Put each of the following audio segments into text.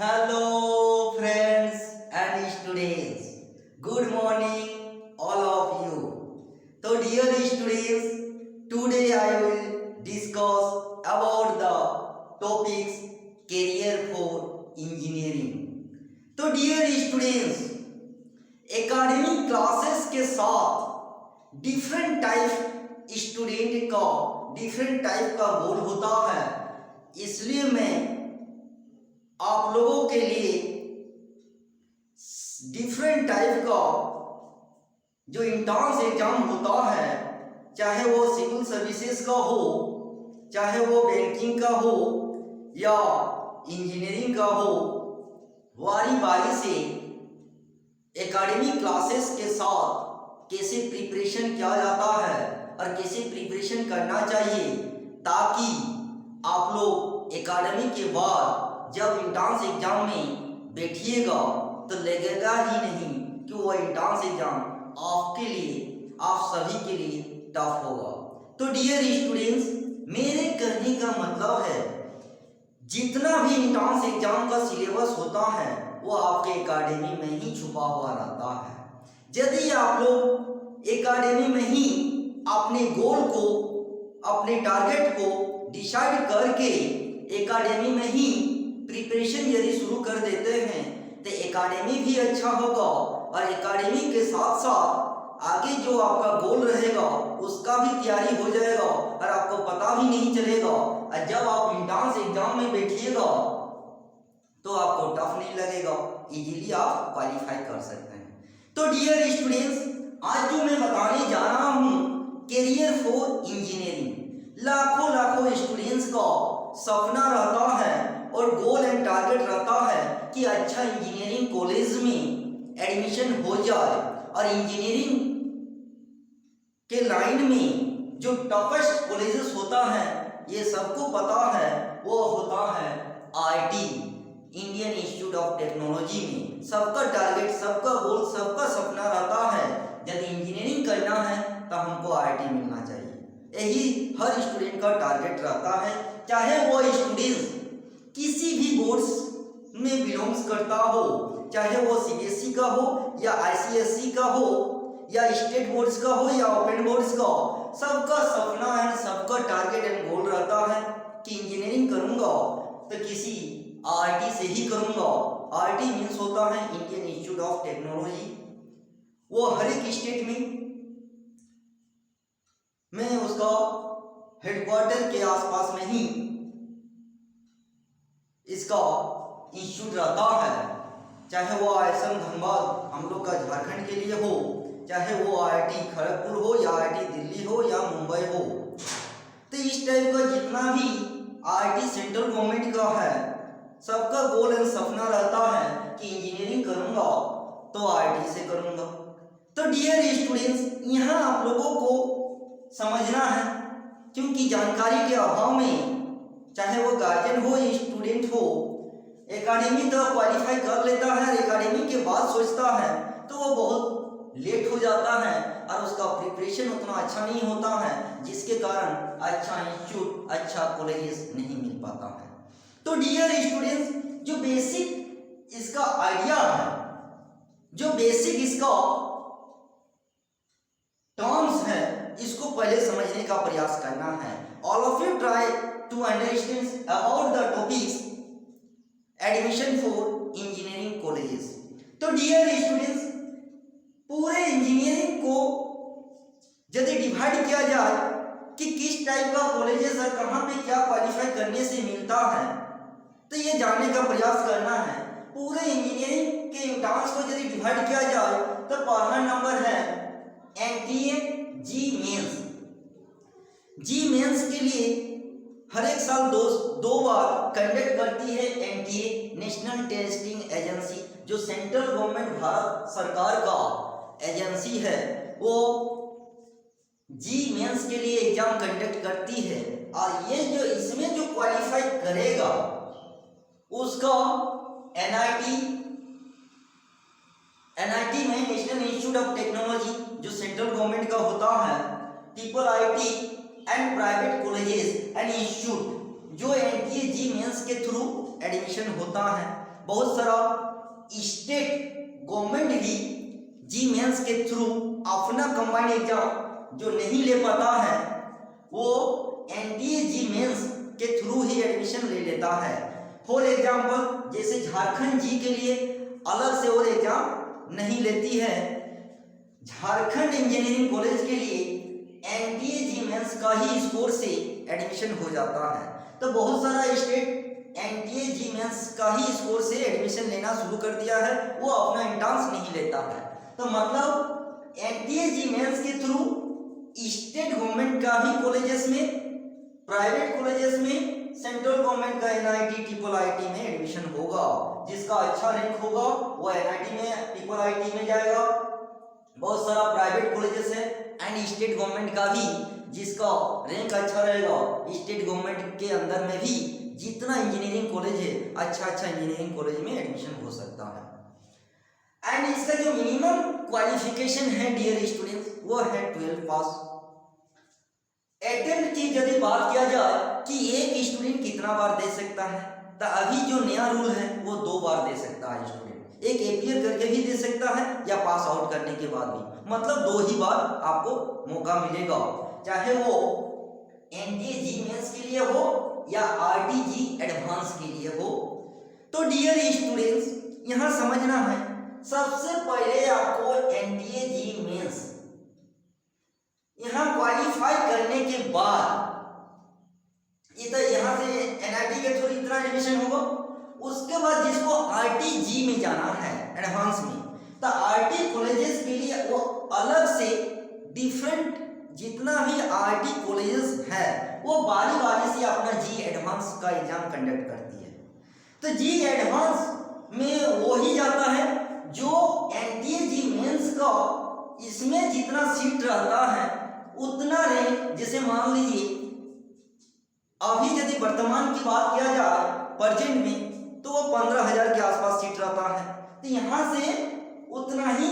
Hello friends and students. Good morning all of you. So dear students, today I will discuss about the topics career for engineering. तो dear students, academic classes के साथ different type student का different type का गोल होता है, इसलिए मैं आप लोगों के लिए डिफरेंट टाइप का जो एंट्रेंस एग्जाम होता है, चाहे वो सिविल सर्विसेज का हो, चाहे वो बैंकिंग का हो या इंजीनियरिंग का हो, बारी बारी से एकेडमिक क्लासेस के साथ कैसे प्रिपरेशन किया जाता है और कैसे प्रिपरेशन करना चाहिए, ताकि आप लोग एकेडमिक के बाद जब एंट्रेंस एग्जाम में बैठिएगा तो लगेगा ही नहीं कि वो एंट्रेंस एग्जाम आपके लिए, आप सभी के लिए टफ होगा। तो डियर स्टूडेंट्स, मेरे कहने का मतलब है जितना भी एंट्रेंस एग्जाम का सिलेबस होता है वो आपके एकेडमी में ही छुपा हुआ रहता है। यदि आप लोग एकेडमी में ही अपने गोल को, अपने टारगेट को डिसाइड करके एकेडमी में ही प्रिपरेशन यदि शुरू कर देते हैं तो एकेडमी भी अच्छा होगा और एकेडमी के साथ साथ आगे जो आपका गोल रहेगा उसका भी तैयारी हो जाएगा और आपको पता भी नहीं चलेगा। और जब आप एंट्रेंस एग्जाम में बैठिएगा तो आपको टफ नहीं लगेगा, इजीली आप क्वालिफाई कर सकते हैं। तो डियर स्टूडेंट्स, आज जो मैं बताने जा रहा हूँ कैरियर फॉर इंजीनियरिंग, लाखों स्टूडेंट्स का सपना रहता है और गोल एंड टारगेट रहता है कि अच्छा इंजीनियरिंग कॉलेज में एडमिशन हो जाए और इंजीनियरिंग के लाइन में जो टफेस्ट कॉलेजेस होता है ये सबको पता है, वो होता है IT, Indian institute of technology में सबका टारगेट, सबका गोल, सबका सपना रहता है यदि इंजीनियरिंग करना है तो हमको आईटी मिलना चाहिए। यही हर स्टूडेंट का टारगेट रहता है, चाहे वो स्टूडेंट किसी भी बोर्ड्स में बिलोंग्स करता हो, चाहे वो सीबीएसई का हो या आईसीएसई का हो या स्टेट बोर्ड्स का हो या ओपन बोर्ड्स का, सबका सपना एंड सबका टारगेट एंड गोल रहता है कि इंजीनियरिंग करूंगा तो किसी आईटी से ही करूंगा। आईटी मीन्स होता है इंडियन इंस्टीट्यूट ऑफ टेक्नोलॉजी, वो हर एक स्टेट में उसका हेडक्वार्टर के आसपास में ही इसका इंस्टीट्यूट रहता है, चाहे वो आईएसएम धनबाद हम लोग का झारखंड के लिए हो, चाहे वो आईआईटी खड़गपुर हो या आईआईटी दिल्ली हो या मुंबई हो। तो इस टाइप का जितना भी आईआईटी सेंट्रल गवर्नमेंट का है, सबका गोल एंड सपना रहता है कि इंजीनियरिंग करूंगा तो आईआईटी से करूंगा। तो डियर स्टूडेंट्स, यहाँ आप लोगों को समझना है, क्योंकि जानकारी के अभाव में चाहे वो गार्जियन हो या स्टूडेंट हो, एकेडमी तो क्वालिफाई कर लेता है, एकेडमी के बाद सोचता है तो वो बहुत लेट हो जाता है और उसका प्रिपरेशन उतना अच्छा नहीं होता है, जिसके कारण अच्छा इंस्टीट्यूट, अच्छा कॉलेजेस नहीं मिल पाता है। तो डियर स्टूडेंट्स, जो बेसिक इसका आइडिया है, जो बेसिक इसका टर्म्स है, इसको पहले समझने का प्रयास करना है। All of you try to understand about the topics admission for engineering colleges। तो डियर स्टूडेंट्स, पूरे इंजीनियरिंग को यदि डिवाइड किया जाए कि किस टाइप का कॉलेजेस और कहाँ पे क्या क्वालिफाई करने से मिलता है, तो ये जानने का प्रयास करना है। पूरे इंजीनियरिंग के एंट्रेंस को यदि डिवाइड किया जाए तो पहला नंबर है एनटीए जी मेंस। जी मेंस के लिए हर एक साल दो बार कंडक्ट करती है एनटीए, नेशनल टेस्टिंग एजेंसी, जो सेंट्रल गवर्नमेंट भारत सरकार का एजेंसी है, वो जी मेंस के लिए एग्जाम कंडक्ट करती है। और ये जो इसमें जो क्वालिफाई करेगा उसका एनआईटी में, नेशनल इंस्टीट्यूट ऑफ टेक्नोलॉजी जो सेंट्रल गवर्नमेंट का होता है, triple IT and private colleges and institute जो एनटीए जी मेंस के थ्रू एडमिशन होता है। बहुत सारा स्टेट गवर्नमेंट भी जी मेंस के थ्रू अपना कंबाइंड एग्जाम जो नहीं ले पाता है वो एनडीए जी मेंस के थ्रू ही एडमिशन ले लेता है। फॉर एग्जाम्पल जैसे झारखंड जी के लिए अलग से और एग्जाम नहीं लेती है, झारखंड इंजीनियरिंग कॉलेज के लिए एनडीए जी मेंस का ही स्कोर से एडमिशन हो जाता है। तो बहुत सारा स्टेट एनडीए जी मेंस का ही स्कोर से एडमिशन लेना शुरू कर दिया है, वो अपना एंट्रेंस नहीं लेता है। तो मतलब एनडीए जी मेंस के थ्रू स्टेट गवर्नमेंट का ही कॉलेजेस में, प्राइवेट कॉलेजेस में, सेंट्रल गवर्नमेंट का एनआईटी ट्रिपल आईटी में एडमिशन होगा। जिसका अच्छा रैंक होगा वो एनआईटी में, ट्रिपल आईटी में जाएगा। बहुत सारा प्राइवेट कॉलेजेस है एंड स्टेट गवर्नमेंट का भी, जिसका रैंक अच्छा रहेगा स्टेट गवर्नमेंट के अंदर में भी जितना इंजीनियरिंग कॉलेज है, अच्छा इंजीनियरिंग कॉलेज में एडमिशन हो सकता है। एंड इसका जो मिनिमम क्वालिफिकेशन है डियर स्टूडेंट्स वो है 12 पास। अटेम्प्ट की यदि बात किया जाए कि एक स्टूडेंट कितना बार दे सकता है, तो अभी जो नया रूल है वो 2 बार दे सकता है स्टूडेंट। एक एपीयर करके भी दे सकता है या पास आउट करने के बाद भी, मतलब 2 ही बार आपको मौका मिलेगा, चाहे वो एनडीए जी मेंस के लिए हो या आरटीजी एडवांस के लिए हो। तो डियर स्टूडेंट्स यहाँ समझना है, सबसे पहले आपको एनडीए जी मेंस यहाँ क्वालिफाई करने के बाद इधर यहाँ से एनआईटी के थ्रू इतना एडमिशन होगा, उसके बाद जिसको आरटीजी में जाना है एडवांस में, तो आरटी कॉलेजेस के लिए वो अलग से डिफरेंट जितना भी आरटी कॉलेजेस है वो बारी बारी से अपना जी एडवांस का एग्जाम कंडक्ट करती है। तो जी एडवांस में वो ही जाता है जो एनडीए जी मेंस का इसमें जितना सीट रहता है उतना रैंक, जैसे मान लीजिए अभी यदि वर्तमान की बात किया जाए प्रेजेंट में तो वो 15,000 के आसपास सीट रहता है। तो यहाँ से उतना ही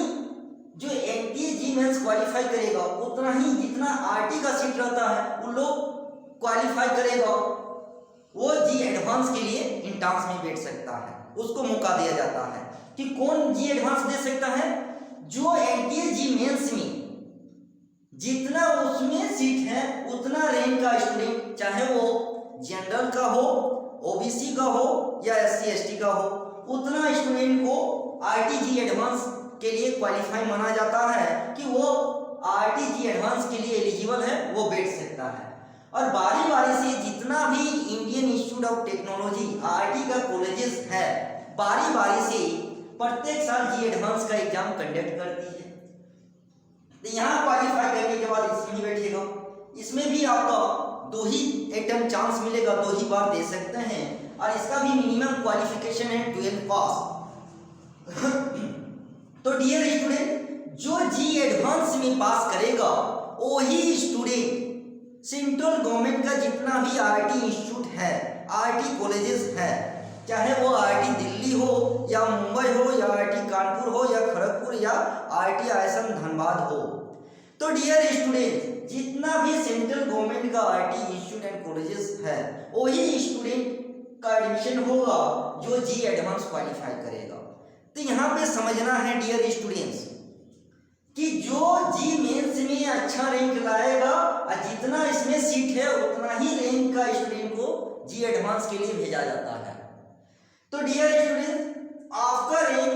जो एनडीए जी मेंस क्वालिफाई करेगा उतना ही जितना आरटी का सीट रहता है उन लोग क्वालिफाई करेगा, वो जी एडवांस के लिए एंट्रेंस में बैठ सकता है, उसको मौका दिया जाता है। कि कौन जी एडवांस दे सकता है? जो एनडीए जी मेंस में जितना उसमें सीट है उतना रैंक का स्टूडेंट, चाहे वो जनरल का हो, ओबीसी का हो या एससी एसटी का हो, उतना स्टूडेंट को आरटीजी एडवांस के लिए क्वालिफाई माना जाता है कि वो आरटीजी एडवांस के लिए एलिजिबल है, वो बैठ सकता है। और बारी बारी से जितना भी Indian institute of technology RT का कॉलेजेस है बारी बारी से प्रत्येक साल जी एडवांस का एग्जाम कंडक्ट करती है। तो यहाँ क्वालिफाई करने के बाद इसमें बैठेगा, इसमें भी आपका 2 ही अटेम्प्ट चांस मिलेगा, 2 ही बार दे सकते हैं। और इसका भी मिनिमम क्वालिफिकेशन है 12 पास। तो डियर स्टूडेंट जो जी एडवांस में पास करेगा वही स्टूडेंट सेंट्रल गवर्नमेंट का जितना भी आरटी इंस्टीट्यूट है, आरटी कॉलेजेस है, चाहे वो आरटी दिल्ली हो या मुंबई हो या आरटी कानपुर हो या खड़गपुर या आरटी आईएसएम धनबाद हो, तो डियर स्टूडेंट जितना भी सेंट्रल गवर्नमेंट का आरटी इंस्टीट्यूट एंड कॉलेजेस है वही स्टूडेंट का एडमिशन होगा जो जी एडवांस क्वालिफाई करेगा। तो यहाँ पे समझना है डियर स्टूडेंट्स कि जो जी मेंस में अच्छा रैंक लाएगा और जितना इसमें सीट है उतना ही रैंक का स्टूडेंट को जी एडवांस के लिए भेजा जाता है। तो डियर स्टूडेंट आपका रैंक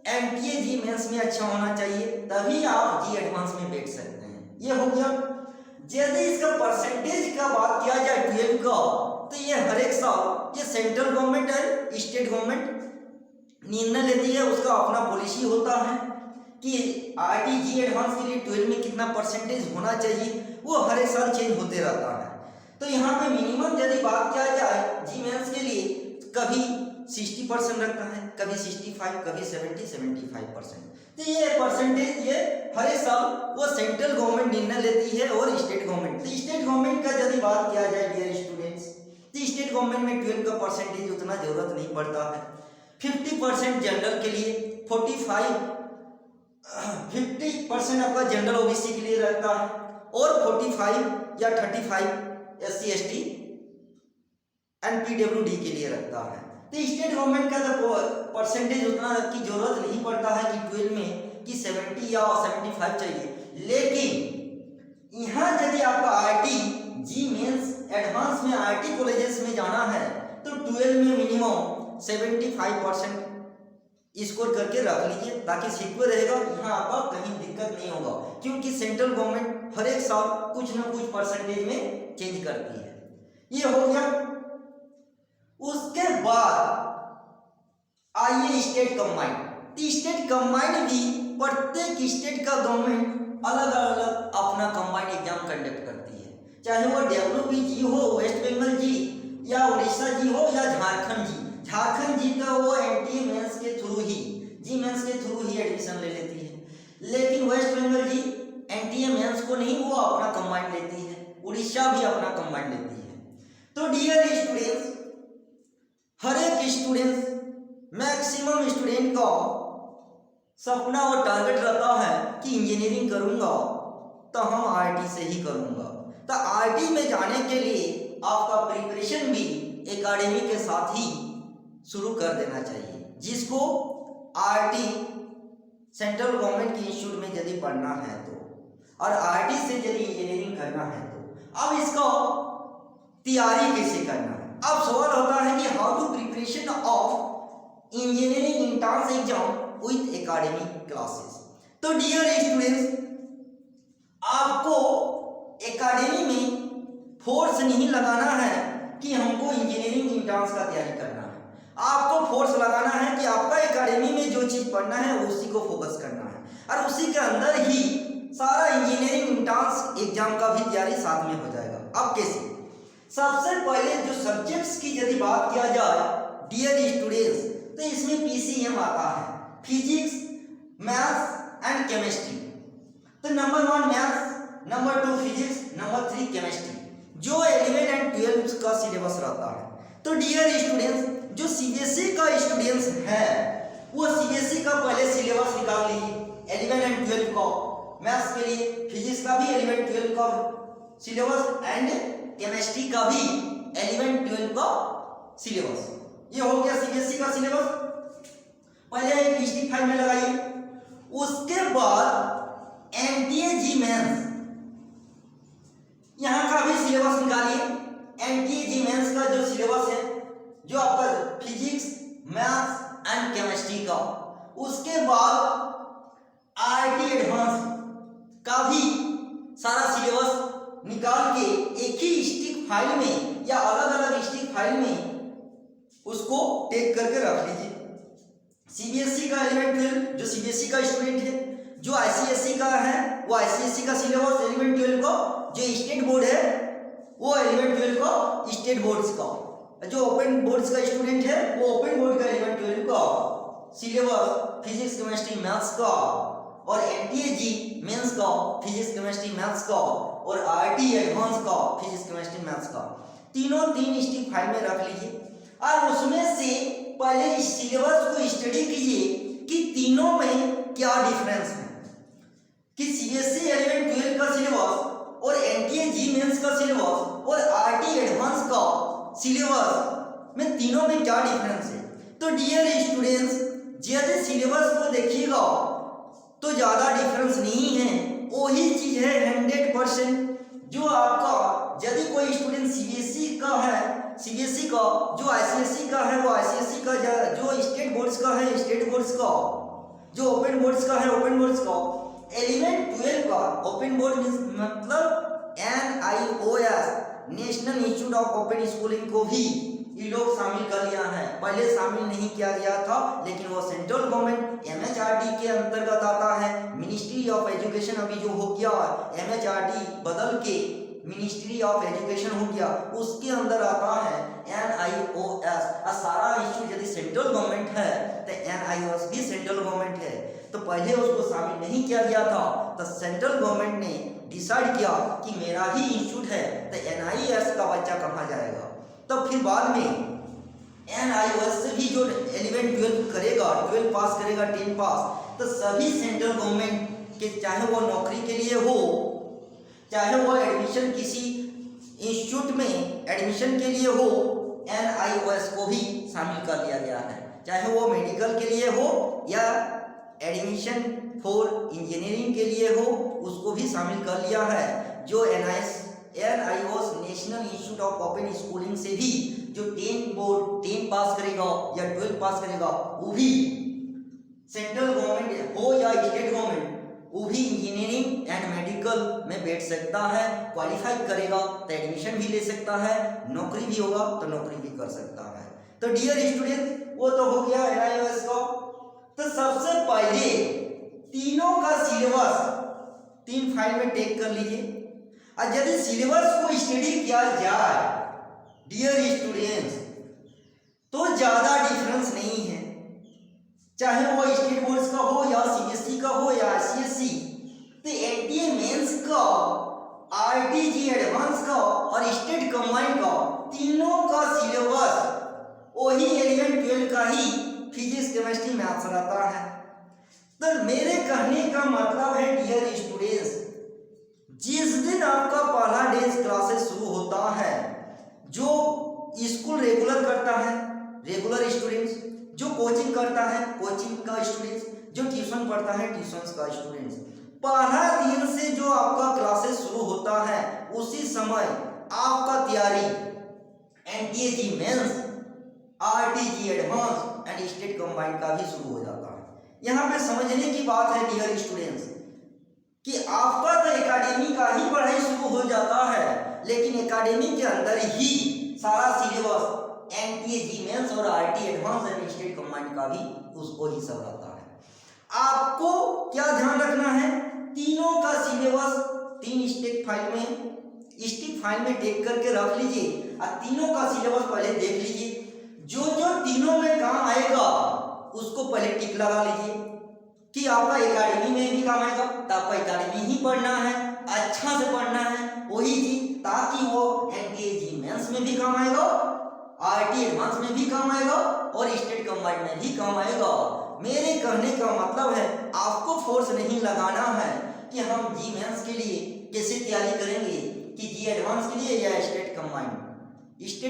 एमटीए जी मेंस में अच्छा होना चाहिए, तभी आप जी एडवांस में बैठ सकते हैं। ये हो गया। यदि इसका परसेंटेज का बात किया जाए 12 का, तो ये हर एक साल ये सेंट्रल गवर्नमेंट है, स्टेट गवर्नमेंट निर्णय लेती है, उसका अपना पॉलिसी होता है कि आरटीजी एडवांस के लिए 12 में कितना परसेंटेज होना चाहिए, वो हर एक साल चेंज होते रहता है। तो यहाँ पे मिनिमम यदि बात किया जाए जी मेंस के लिए, कभी 60% रखता है, कभी 65, कभी 70-75%। तो ये परसेंटेज ये हर एक साल वो सेंट्रल गवर्नमेंट निर्णय लेती है और स्टेट गवर्नमेंट। तो स्टेट गवर्नमेंट का यदि बात किया जाए डियर स्टूडेंट्स, तो स्टेट गवर्नमेंट में 12 का परसेंटेज उतना जरूरत नहीं पड़ता है। 50% जनरल के लिए, 50% आपका जनरल ओबीसी के लिए रहता है और 45 या 35 एससी एसटी एंड पीडब्ल्यूडी के लिए रखता है। तो स्टेट गवर्नमेंट का तो परसेंटेज उतना की जरूरत नहीं पड़ता है कि 12 में कि 70 या 75 चाहिए, लेकिन यहाँ यदि आपका आईटी जी मेंस एडवांस में आईटी कॉलेजेस में जाना है तो 12 में मिनिमम 75% स्कोर करके रख लीजिए ताकि सिक्योर रहेगा, यहाँ आपका कहीं दिक्कत नहीं होगा, क्योंकि सेंट्रल गवर्नमेंट हर एक साल कुछ ना कुछ परसेंटेज में चेंज करती है। ये हो गया। उसके बाद आइए स्टेट कंबाइंड। स्टेट कंबाइंड भी प्रत्येक स्टेट का गवर्नमेंट अलग अलग अपना कंबाइंड एग्जाम कंडक्ट करती है, चाहे वो WPG हो, वेस्ट बंगाल जी या उड़ीसा जी हो या झारखंड जी। झारखंड जी का वो एनटीए मेंस के थ्रू ही, जी मेंस के थ्रू ही एडमिशन ले लेती है, लेकिन वेस्ट बंगाल जी एनटीए मेंस को नहीं, वो अपना कंबाइंड लेती है, उड़ीसा भी अपना कंबाइंड लेती है। तो डियर स्टूडेंट्स, हर एक स्टूडेंट्स, मैक्सिमम स्टूडेंट का सपना और टारगेट रहता है कि इंजीनियरिंग करूंगा तो हम आईटी से ही करूंगा। तो आईटी में जाने के लिए आपका प्रिपरेशन भी एकेडमी के साथ ही शुरू कर देना चाहिए, जिसको आईटी सेंट्रल गवर्नमेंट के इंस्टीट्यूट में यदि पढ़ना है तो, और आईटी से यदि इंजीनियरिंग करना है तो अब इसका तैयारी कैसे करना है। अब सवाल होता है कि how to preparation of engineering entrance exam with academic classes. तो डियर स्टूडेंट्स, आपको एकेडमी में फोर्स नहीं लगाना है कि हमको इंजीनियरिंग एंट्रेंस का तैयारी करना है, आपको फोर्स लगाना है कि आपका एकेडमी में जो चीज पढ़ना है उसी को फोकस करना है, और उसी के अंदर ही सारा इंजीनियरिंग एंट्रेंस एग्जाम का भी तैयारी साथ में हो जाएगा। अब कैसे? सबसे पहले जो सब्जेक्ट्स की यदि बात किया जाए डियर स्टूडेंट्स, तो इसमें पीसीएम आता है, फिजिक्स, मैथ्स एंड केमिस्ट्री। तो number 1 maths, number 2 physics, number 3 chemistry, जो 11 एंड 12 का सिलेबस रहता है। तो डियर स्टूडेंट्स, जो सीबीएसई का स्टूडेंट्स है वो सीबीएसई का पहले सिलेबस निकाल लीजिए 11 एंड 12 का, मैथ्स के लिए, फिजिक्स का भी 11 12 का सिलेबस एंड केमिस्ट्री का भी 11 12 का सिलेबस। ये हो गया सीबीएसई का सिलेबस, पहले एक डिस्ट्रिक्ट फाइल में लगाइए। उसके बाद एनटीए जी मेंस, यहां का भी सिलेबस निकालिए। एनटीए जी मेंस का जो सिलेबस है, जो आपका फिजिक्स, मैथ्स एंड केमिस्ट्री का, उसके बाद आईटी एडवांस का भी सारा सिलेबस निकाल के एक ही स्टिक फाइल में या अलग अलग स्टिक फाइल में उसको टेक करके रख लीजिए। सीबीएसई का 11 12, जो सीबीएसई का स्टूडेंट है, जो आईसीएसई का है वो आईसीएसई का सिलेबस 11 12 का, जो स्टेट बोर्ड है वो 11 12 का स्टेट बोर्ड्स का, जो ओपन बोर्ड्स का स्टूडेंट है वो ओपन बोर्ड का 11 12 का सिलेबस फिजिक्स केमिस्ट्री मैथ्स का, और एनटीए जी मेंस का फिजिक्स केमिस्ट्री मैथ्स का, और आईटी एडवांस का फिजिक्स केमिस्ट्री मैथ्स का, तीनों 3 स्टिक फाइल में रख लीजिए। और उसमें से पहले इस सिलेबस को स्टडी कीजिए कि तीनों में क्या डिफरेंस है, कि सीबीएसई 11 12 का सिलेबस और एनटीए जी मेंस का सिलेबस और आईटी एडवांस का सिलेबस में तीनों में क्या डिफरेंस है। तो डियर स्टूडेंट्स, यदि सिलेबस को देखिएगा तो ज्यादा डिफरेंस नहीं है, वही चीज है 100%। जो आपका यदि कोई स्टूडेंट सीबीएसई का है, सीबीएसई का, जो आईसीएसई का है वो आईसीएसई का, जो स्टेट बोर्ड्स का है स्टेट बोर्ड्स का, जो ओपन बोर्ड्स का है ओपन बोर्ड्स का, 11 12 का ओपन बोर्ड मतलब NIOS national institute of open schooling को भी ये लोग शामिल कर लिया है। पहले शामिल नहीं किया गया था, लेकिन वो सेंट्रल गवर्नमेंट MHRD के अंतर्गत आता है। मिनिस्ट्री ऑफ एजुकेशन अभी जो हो गया, MHRD बदल के मिनिस्ट्री ऑफ एजुकेशन हो गया, उसके अंदर आता है NIOS। सारा इंस्टीट्यूट यदि सेंट्रल गवर्नमेंट है तो NIOS भी सेंट्रल गवर्नमेंट है। तो पहले उसको शामिल नहीं किया गया था, तो सेंट्रल गवर्नमेंट ने डिसाइड किया कि मेरा ही इंस्टीट्यूट है तो NIOS का बच्चा कहाँ जाएगा। तो फिर बाद में NIOS से भी जो 11 12 करेगा, 12 पास करेगा, 10 पास, तो सभी सेंट्रल गवर्नमेंट के, चाहे वो नौकरी के लिए हो, चाहे वो एडमिशन किसी इंस्टीट्यूट में एडमिशन के लिए हो, NIOS को भी शामिल कर चाहे वो मेडिकल के लिए हो या एडमिशन फॉर इंजीनियरिंग के लिए हो, उसको भी शामिल कर लिया है। जो NIOS national institute of open schooling से भी जो 10 पास करेगा या 12 पास करेगा, वो भी सेंट्रल गवर्नमेंट हो या स्टेट गवर्नमेंट, वो भी इंजीनियरिंग एंड मेडिकल में बैठ सकता है। क्वालिफाई करेगा तो एडमिशन भी ले सकता है, नौकरी भी होगा तो नौकरी भी कर सकता है। तो डियर स्टूडेंट, वो तो हो गया NIOS का। तो सबसे पहले तीनों का सिलेबस 3 फाइल में टेक कर लीजिए। और यदि सिलेबस को स्टडी किया जाए डियर स्टूडेंट्स, तो ज्यादा डिफरेंस नहीं है, चाहे वो स्टेट बोर्ड्स का हो या CBSE का हो या ICSE। तो NTA मेंस का, RTG एडवांस का और स्टेट कंबाइंड का, तीनों का सिलेबस वही 11-12 का ही फिजिक्स केमिस्ट्री मैथ्स रहता है। तो मेरे कहने का मतलब है डियर स्टूडेंट्स, जिस दिन आपका पहला डे क्लासेस शुरू होता है, जो स्कूल रेगुलर करता है रेगुलर स्टूडेंट्स, जो कोचिंग करता है कोचिंग का स्टूडेंट्स, जो ट्यूशन पढ़ता है ट्यूशन का स्टूडेंट्स, पहला दिन से जो आपका क्लासेस शुरू होता है, उसी समय आपका तैयारी NTA mains, RTG advance and state combined का भी शुरू हो जाता है। यहाँ पे समझने की बात है डियर स्टूडेंट्स कि आपका तो एकेडमी का ही पढ़ाई शुरू हो जाता है, लेकिन एकेडमी के अंदर ही सारा सिलेबस NTA मेंस और RT advance and state combined का भी उसको ही सब रहता है। आपको क्या ध्यान रखना है, तीनों का सिलेबस 3 स्टिक फाइल में टेक करके रख लीजिए और तीनों का सिलेबस पहले देख लीजिए। जो जो तीनों में काम आएगा उसको पहले टिक लगा लीजिए कि आपका एकेडमी में भी काम आएगा, तो आपका एकेडमी ही पढ़ना है, अच्छा से पढ़ना है वही चीज, ताकि वो NTA मेंस में भी काम आएगा, RT एडवांस में भी काम आएगा और स्टेट कंबाइंड में भी काम आएगा। मेरे कहने का मतलब है आपको फोर्स नहीं लगाना है कि हम जी मेंस के लिए कैसे तैयारी करेंगे, कि जी एडवांस के लिए या स्टेट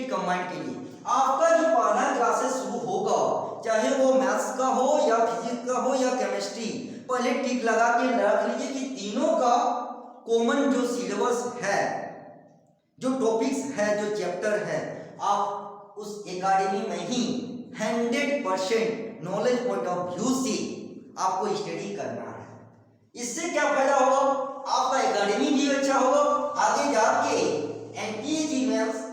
कंबाइंड के लिए। आपका जो पहला क्लासेस शुरू होगा, चाहे वो मैथ्स का हो या फिजिक्स का हो या केमिस्ट्री, पहले टिक लगा के रख लीजिए कि तीनों का कॉमन जो सिलेबस है, जो टॉपिक्स है, जो चैप्टर है, आप उस एकेडमी में ही 100% नॉलेज पॉइंट ऑफ व्यू से आपको स्टडी करना है। इससे क्या फायदा होगा, आपका एकेडमी भी अच्छा होगा, आगे जाके NTA mains,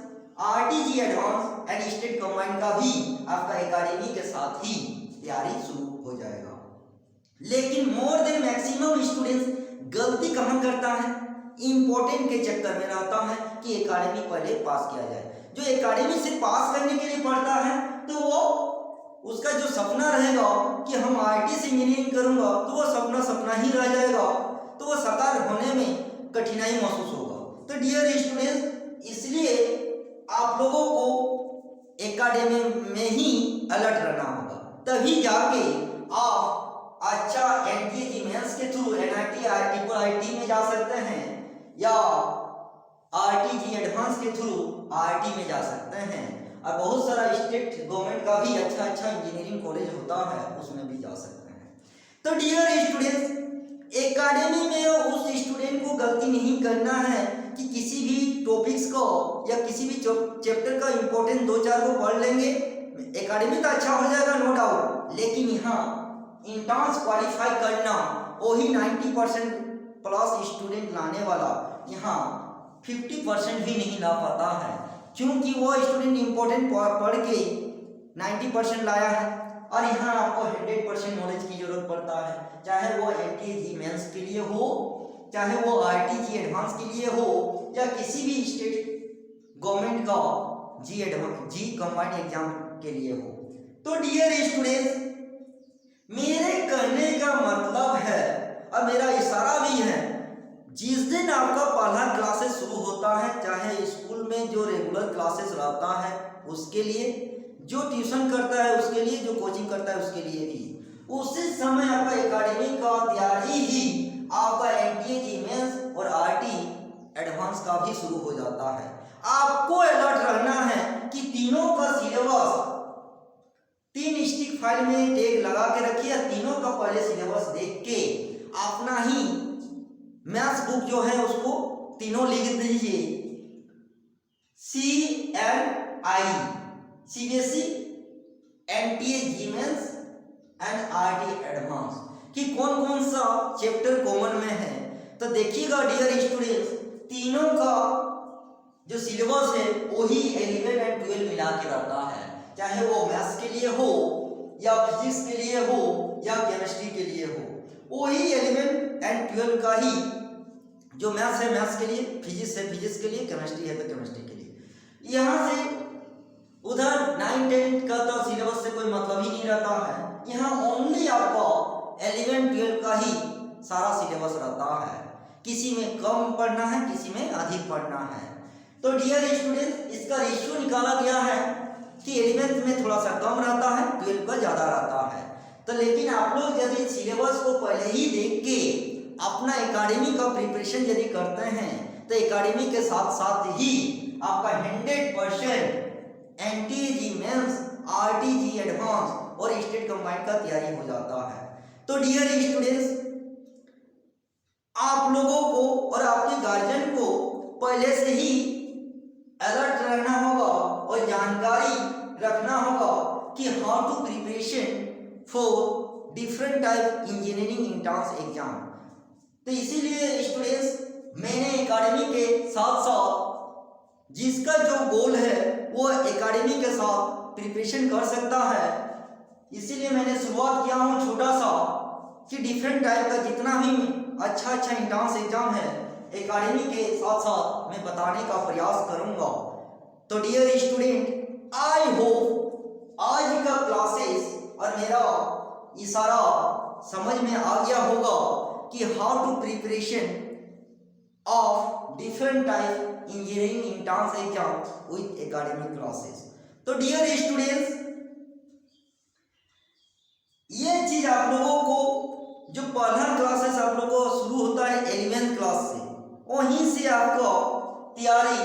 RTG advance and state combined का भी आपका एकेडमी के साथ ही तैयारी शुरू हो जाएगा। लेकिन मोर देन मैक्सिमम स्टूडेंट्स गलती कहाँ करता है, इंपॉर्टेंट के चक्कर में रहता है कि एकेडमी पहले पास किया जाए। जो एकेडमी से पास करने के लिए पढ़ता है, तो वो उसका जो सपना रहेगा कि हम RT से इंजीनियरिंग करूंगा, तो वो सपना ही रह जाएगा, तो वो साकार होने में कठिनाई महसूस होगा। तो डियर स्टूडेंट्स, इसलिए आप लोगों को एकेडमी में ही अलर्ट रहना होगा, तभी जाके आप अच्छा NTA मेंस के थ्रू NIT RT में जा सकते हैं या RTG एडवांस के थ्रू RT में जा सकते हैं। और बहुत सारा स्टेट गवर्नमेंट का भी अच्छा इंजीनियरिंग कॉलेज होता है, उसमें भी जा सकते हैं। तो डियर स्टूडेंट्स, एकेडमी में उस स्टूडेंट को गलती नहीं करना है कि किसी भी टॉपिक्स को या किसी भी चैप्टर का इंपॉर्टेंट 2-4 को पढ़ लेंगे, एकेडमी तो अच्छा हो जाएगा नो डाउट, लेकिन यहाँ इंट्रांस क्वालिफाई करना वही 90% प्लस स्टूडेंट लाने वाला यहाँ 50% भी नहीं ला पाता है, क्योंकि वो स्टूडेंट इंपॉर्टेंट पढ़ के 90% लाया है और यहाँ आपको 100% नॉलेज की जरूरत पड़ता है, चाहे वो NTA मेंस के लिए हो, चाहे वो RTG एडवांस के लिए हो या किसी भी स्टेट गवर्नमेंट का जी कंबाइंड एग्जाम के लिए हो। तो डियर स्टूडेंट्स, मेरे कहने का मतलब है और मेरा इशारा भी है, जिस दिन आपका पहला क्लासेस शुरू होता है, चाहे स्कूल में जो रेगुलर क्लासेस रहता है उसके लिए, जो ट्यूशन करता है उसके लिए, जो कोचिंग करता है उसके लिए भी, उसी समय आपका एकेडमी का तैयारी ही आपका NTA मेंस और RT एडवांस का भी शुरू हो जाता है। आपको अलर्ट रहना है कि तीनों का सिलेबस 3 स्टिक फाइल में टैग लगा के रखिए, तीनों का पहले सिलेबस देख के अपना ही मैथ्स बुक जो है उसको तीनों लिख दीजिए। CNI CBSE NTA GMAINS and RT advance कि कौन कौन सा चैप्टर कॉमन में है। तो देखिएगा डियर स्टूडेंट्स, तीनों का जो सिलेबस है वही 11 एंड 12 मिला के रहता है, चाहे वो मैथ्स के लिए हो या फिजिक्स के लिए हो या केमिस्ट्री के लिए हो, वही 11 एंड 12 का ही जो मैथ्स है मैथ्स के लिए, फिजिक्स है फिजिक्स के लिए, केमिस्ट्री है तो केमिस्ट्री के लिए। यहाँ से उधर 9 10 का तो सिलेबस से कोई मतलब ही नहीं रहता है, यहाँ ओनली आपको 11 12 का ही सारा सिलेबस रहता है। किसी में कम पढ़ना है, किसी में अधिक पढ़ना है। तो डियर स्टूडेंट, इसका रेशियो निकाला गया है कि 11th में थोड़ा सा कम रहता है, 12 का ज़्यादा रहता है। तो लेकिन आप लोग यदि सिलेबस को पहले ही देख के अपना एकेडमी का प्रिपरेशन यदि करते हैं तो एकेडमी के साथ साथ ही आपका 100% NTA मेंस, RT एडवांस और स्टेट कंबाइंड का तैयारी हो जाता है। तो डियर स्टूडेंट्स, आप लोगों को और आपके गार्जियन को पहले से ही अलर्ट रहना होगा और जानकारी रखना होगा कि how to preparation for different type engineering entrance exam. तो इसीलिए स्टूडेंट्स, मैंने एकेडमी के साथ साथ जिसका जो गोल है वो एकेडमी के साथ प्रिपरेशन कर सकता है, इसीलिए मैंने शुरुआत किया हूँ छोटा सा कि डिफरेंट टाइप का जितना भी अच्छा एंट्रेंस एग्जाम है एकेडमी के साथ साथ मैं बताने का प्रयास करूंगा। तो डियर स्टूडेंट, आई होप आज का क्लासेस और मेरा इशारा समझ में आ गया होगा कि how to preparation of different type engineering entrance exam with academic classes. तो डियर स्टूडेंट्स, ये चीज आप लोगों को जो पहला क्लासेस आप लोगों को शुरू होता है 11th क्लास से, वहीं से आपको तैयारी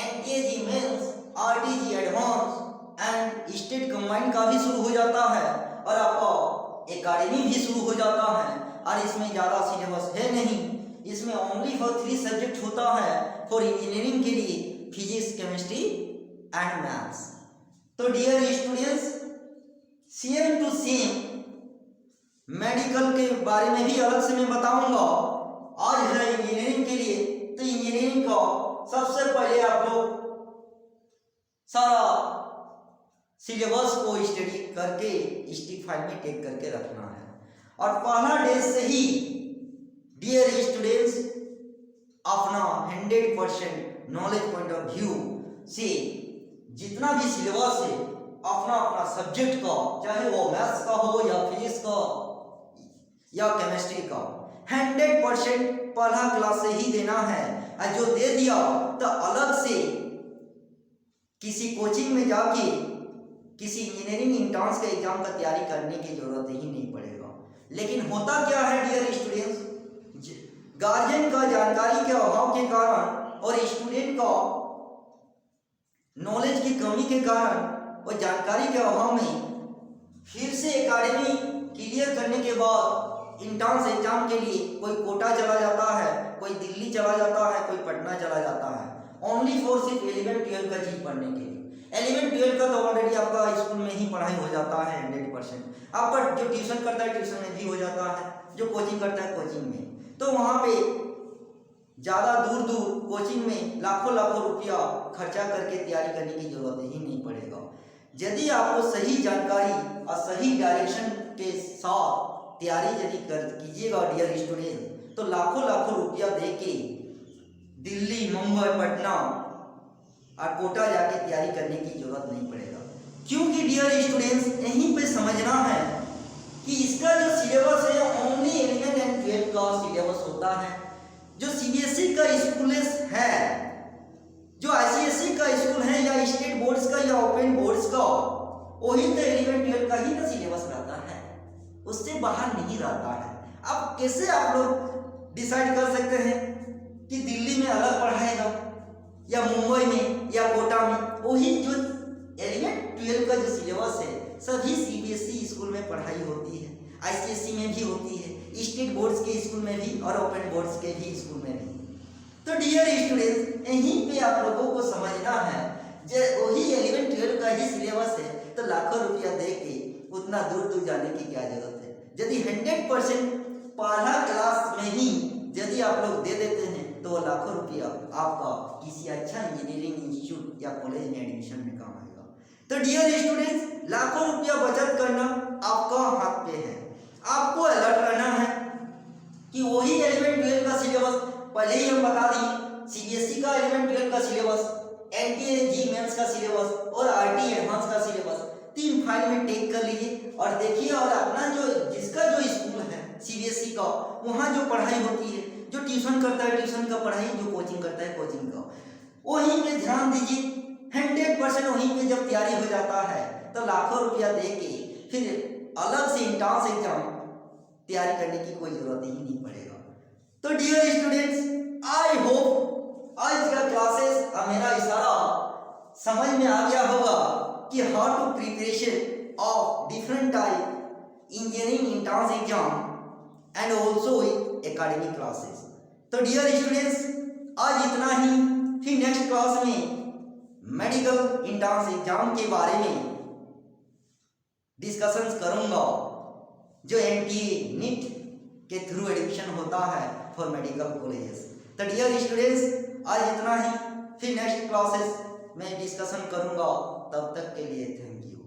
NTA mains, RT advance and state combined का भी शुरू हो जाता है और आपका एकेडमी भी शुरू हो जाता है। और इसमें ज़्यादा सिलेबस है नहीं, इसमें ओनली फॉर 3 सब्जेक्ट होता है फॉर इंजीनियरिंग के लिए, फिजिक्स, केमिस्ट्री एंड मैथ्स। तो dear students, same to same medical के बारे में भी अलग से मैं बताऊंगा। आज है इंजीनियरिंग के लिए, तो इंजीनियरिंग का सबसे पहले आप लोग सारा सिलेबस को स्टडी करके स्टिक फाइल में टेक करके रखना है। और पहला डे से ही डियर स्टूडेंट्स अपना 100% नॉलेज पॉइंट ऑफ व्यू से जितना भी सिलेबस है अपना अपना सब्जेक्ट का, चाहे वो मैथ्स का हो या फिजिक्स का या केमिस्ट्री का, 100% पहला क्लास से ही देना है। और जो दे दिया तो अलग से किसी कोचिंग में जाके किसी इंजीनियरिंग एंट्रेंस के एग्जाम का तैयारी करने की जरूरत ही नहीं पड़ेगा। लेकिन होता क्या है डियर स्टूडेंट्स, गार्जियन का जानकारी के अभाव के कारण और स्टूडेंट का नॉलेज की कमी के कारण और जानकारी के अभाव में फिर से एकेडमी क्लियर करने के बाद एंट्रेंस एग्जाम के लिए कोई कोटा चला जाता है, कोई दिल्ली चला जाता है, कोई पटना चला जाता है, ओनली फॉर सिर्फ 11 12 का चीज पढ़ने के लिए। 11 12 का तो ऑलरेडी आपका स्कूल में ही पढ़ाई हो जाता है 100%। आपका जो ट्यूशन करता है ट्यूशन में भी हो जाता है, जो कोचिंग करता है कोचिंग में। तो वहाँ पे ज़्यादा दूर दूर कोचिंग में लाखों लाखों रुपया खर्चा करके तैयारी करने की जरूरत ही नहीं पड़ेगा। यदि आपको सही जानकारी और सही डायरेक्शन के साथ तैयारी यदि कीजिएगा डियर स्टूडेंट, तो लाखों लाखों रुपया दे के दिल्ली, मुंबई, पटना और कोटा जाके तैयारी करने की जरूरत नहीं पड़ेगा। क्योंकि डियर स्टूडेंट्स, यहीं पे समझना है कि इसका जो सिलेबस है ओनली 11 एंड 12 का सिलेबस होता है। जो CBSE का स्कूल है, जो ICSE का स्कूल है या स्टेट बोर्ड्स का या ओपन बोर्ड्स का, वही तो 11 12 का ही ना सिलेबस रहता है, उससे बाहर नहीं रहता है। अब कैसे आप लोग डिसाइड कर सकते हैं कि दिल्ली में अलग पढ़ाएगा या मुंबई में या कोटा में? वही जो 11 12 का जो सिलेबस है सभी सीबीएसई स्कूल में पढ़ाई होती है, आईसीएसई में भी होती है, स्टेट बोर्ड्स के स्कूल में भी और ओपन बोर्ड्स के भी स्कूल में भी। तो डियर स्टूडेंट्स, यहीं पे आप लोगों को समझना है, जो वही 11-12 का ही सिलेबस है, तो लाखों रुपया दे के उतना दूर दूर जाने की क्या जरूरत है। यदि 100% पहला क्लास में ही यदि आप लोग दे देते हैं तो वो लाखों रुपया आपका किसी अच्छा इंजीनियरिंग इंस्टीट्यूट या कॉलेज में एडमिशन में काम आएगा। तो डियर स्टूडेंट्स, लाखों रुपया बचत करना आपका हाथ पे है। आपको अलर्ट रहना है कि वही 11-12 का सिलेबस पहले ही हम बता दिए, सीबीएसई का 11-12 का सिलेबस, एनटीए जी मेंस का सिलेबस और आरटी एडवांस का सिलेबस 3 फाइल में टेक कर लीजिए और देखिए, और अपना जो जिसका जो स्कूल है सीबीएसई का, वहाँ जो पढ़ाई होती है, जो ट्यूशन करता है ट्यूशन का पढ़ाई, जो कोचिंग करता है कोचिंग का, वहीं पे ध्यान दीजिए। 100% वहीं पे जब तैयारी हो जाता है तो लाखों रुपया दे के फिर अलग से एंट्रेंस एग्जाम तैयारी करने की कोई जरूरत ही नहीं पड़ेगा। तो डियर स्टूडेंट्स, आई होप आज का क्लासेस मेरा इशारा समझ में आ गया होगा कि how to preparation of different type engineering entrance exam and also academic classes. तो डियर स्टूडेंट्स, आज इतना ही। फिर नेक्स्ट क्लास में मेडिकल एंट्रेंस एग्जाम के बारे में डिस्कशंस करूंगा, जो एनटीए नीट के थ्रू एडमिशन होता है फॉर मेडिकल कॉलेजेस। तो डियर स्टूडेंट्स, आज इतना ही। फिर नेक्स्ट क्लासेस में डिस्कशन करूंगा। तब तक के लिए थैंक यू।